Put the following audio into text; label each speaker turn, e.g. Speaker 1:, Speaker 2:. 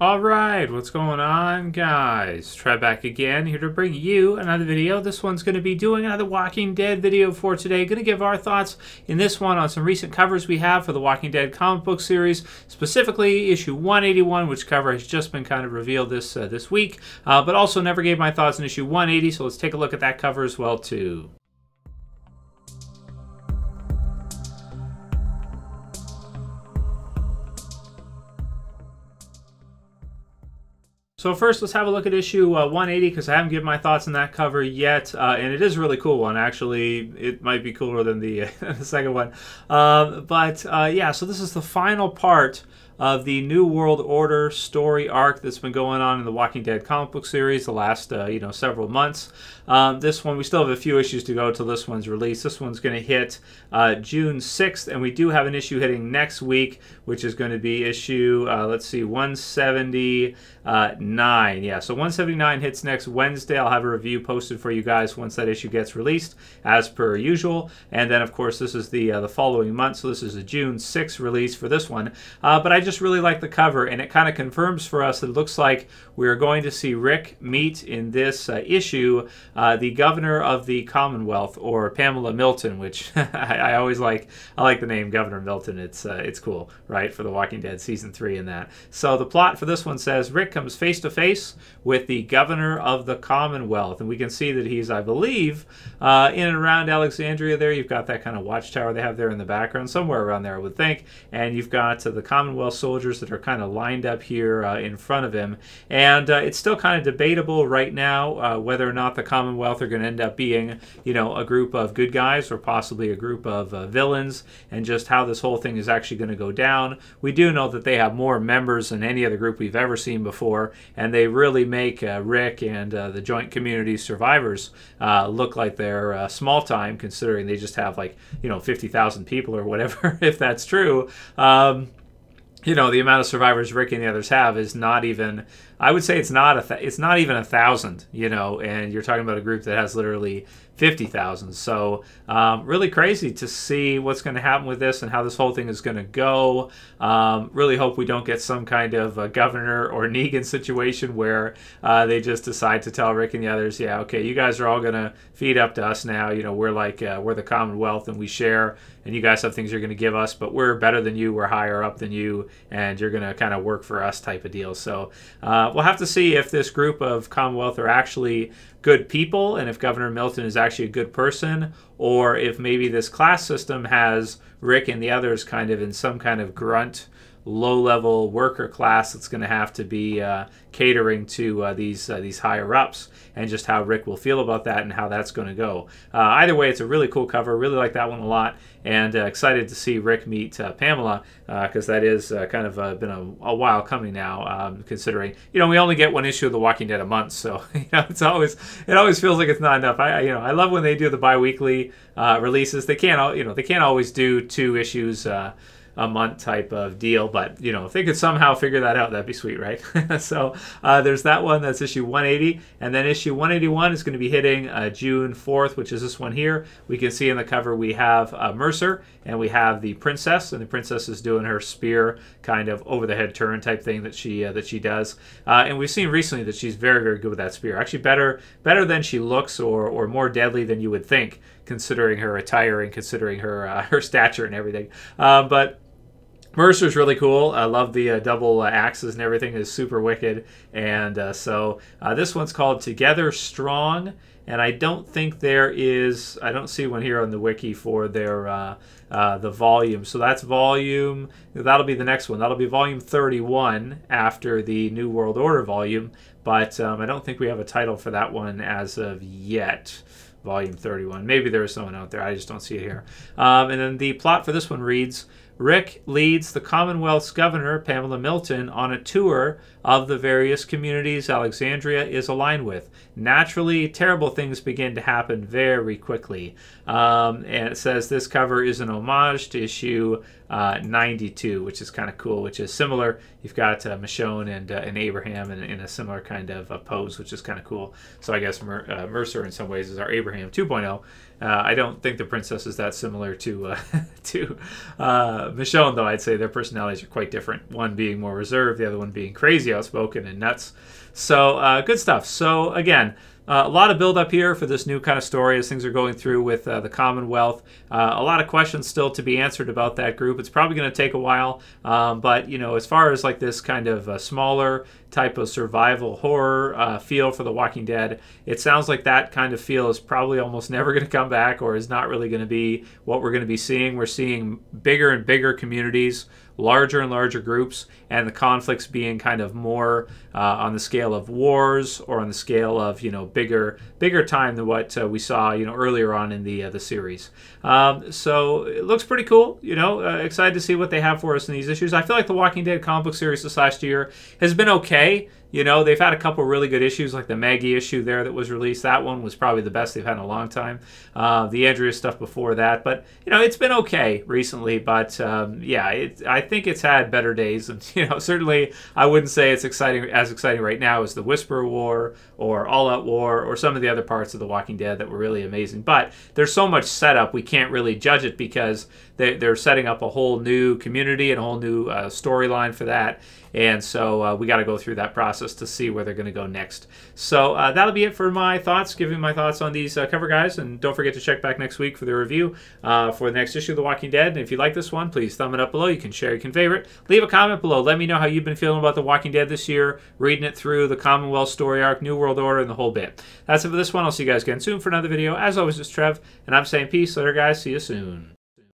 Speaker 1: Alright, what's going on, guys? Trev back again, here to bring you another video. This one's going to be doing another Walking Dead video for today. Going to give our thoughts in this one on some recent covers we have for the Walking Dead comic book series, specifically issue 181, which cover has just been kind of revealed this week, but also never gave my thoughts on issue 180, so let's take a look at that cover as well, too. So first, let's have a look at issue 180, because I haven't given my thoughts on that cover yet, and it is a really cool one. Actually, it might be cooler than the, the second one. Yeah, so this is the final part of the New World Order story arc that's been going on in the Walking Dead comic book series the last, several months. This one, we still have a few issues to go till this one's released. This one's going to hit June 6th, and we do have an issue hitting next week, which is going to be issue, 179. Yeah, so 179 hits next Wednesday. I'll have a review posted for you guys once that issue gets released, as per usual. And then, of course, this is the following month, so this is a June 6th release for this one. But I just really like the cover, and it kind of confirms for us that it looks like we're going to see Rick meet in this issue the governor of the Commonwealth, or Pamela Milton, which I always like. I like the name Governor Milton. It's cool, right, for The Walking Dead season 3 and that. So the plot for this one says Rick comes face to face with the governor of the Commonwealth, and we can see that he's, I believe, in and around Alexandria there. You've got that kind of watchtower they have there in the background, somewhere around there I would think, and you've got the Commonwealth soldiers that are kind of lined up here in front of him. And it's still kind of debatable right now whether or not the Commonwealth are going to end up being, a group of good guys or possibly a group of villains, and just how this whole thing is actually going to go down. We do know that they have more members than any other group we've ever seen before, and they really make Rick and the Joint Community survivors look like they're small time, considering they just have 50,000 people or whatever, if that's true. The amount of survivors Rick and the others have is not even, I would say it's not even 1,000, and you're talking about a group that has literally 50,000. So really crazy to see what's going to happen with this and how this whole thing is going to go. Really hope we don't get some kind of Governor or Negan situation where they just decide to tell Rick and the others, yeah, okay, you guys are all going to feed up to us now. We're we're the Commonwealth and we share, and you guys have things you're going to give us, but we're better than you, we're higher up than you, and you're going to kind of work for us type of deal. So we'll have to see if this group of Commonwealth are actually good people, and if Governor Milton is actually a good person, or if maybe this class system has Rick and the others kind of in some kind of grunt, low-level worker class that's going to have to be catering to these higher-ups, and just how Rick will feel about that and how that's going to go. Either way, it's a really cool cover. Really like that one a lot, and excited to see Rick meet Pamela, because that is kind of been a while coming now, considering we only get one issue of The Walking Dead a month, so it always feels like it's not enough. I love when they do the bi-weekly releases. They can't always do 2 issues a month type of deal, but if they could somehow figure that out, that'd be sweet, right? So there's that one. That's issue 180, and then issue 181 is going to be hitting June 4th, which is this one here. We can see in the cover we have Mercer, and we have the princess, and the princess is doing her spear kind of over the head turn type thing that she does, and we've seen recently that she's very, very good with that spear. Actually better than she looks, or more deadly than you would think, considering her attire and considering her her stature and everything. But Mercer's really cool. I love the double axes and everything. Is super wicked. And so this one's called Together Strong, and I don't think I don't see one here on the wiki for their the volume. So that'll be the next one. That'll be volume 31 after the New World Order volume, but I don't think we have a title for that one as of yet. Volume 31. Maybe there is someone out there. I just don't see it here. And then the plot for this one reads, Rick leads the Commonwealth's governor, Pamela Milton, on a tour of the various communities Alexandria is aligned with. Naturally, terrible things begin to happen very quickly. And it says this cover is an homage to issue 92, which is kind of cool, which is similar. You've got Michonne and Abraham in a similar kind of pose, which is kind of cool. So I guess Mercer in some ways is our Abraham 2.0. I don't think the princess is that similar to Michonne, though. I'd say their personalities are quite different. One being more reserved, the other one being crazy outspoken and nuts. So good stuff. So again, a lot of build up here for this new kind of story as things are going through with the Commonwealth. A lot of questions still to be answered about that group. It's probably going to take a while, but you know, as far as like this kind of smaller type of survival horror feel for The Walking Dead, it sounds like that kind of feel is probably almost never going to come back, or is not really going to be what we're going to be seeing. We're seeing bigger and bigger communities, larger and larger groups, and the conflicts being kind of more on the scale of wars, or on the scale of, you know, bigger time than what we saw, you know, earlier on in the series. So it looks pretty cool. You know, excited to see what they have for us in these issues. I feel like the Walking Dead comic book series this last year has been okay. You know, they've had a couple really good issues, like the Maggie issue there that was released. That one was probably the best they've had in a long time. The Andrea stuff before that. But, you know, it's been okay recently. But, yeah, I think it's had better days. And, you know, certainly I wouldn't say it's as exciting right now as the Whisperer War or All Out War or some of the other parts of The Walking Dead that were really amazing. But there's so much setup, we can't really judge it, because they're setting up a whole new community and a whole new storyline for that. And so we got to go through that process to see where they're going to go next. So that'll be it for my thoughts, giving my thoughts on these cover guys. And don't forget to check back next week for the review for the next issue of The Walking Dead. And if you like this one, please thumb it up below. You can share, you can favorite. Leave a comment below. Let me know how you've been feeling about The Walking Dead this year, reading it through, the Commonwealth story arc, New World Order, and the whole bit. That's it for this one. I'll see you guys again soon for another video. As always, it's Trev, and I'm saying peace. Later, guys. See you soon.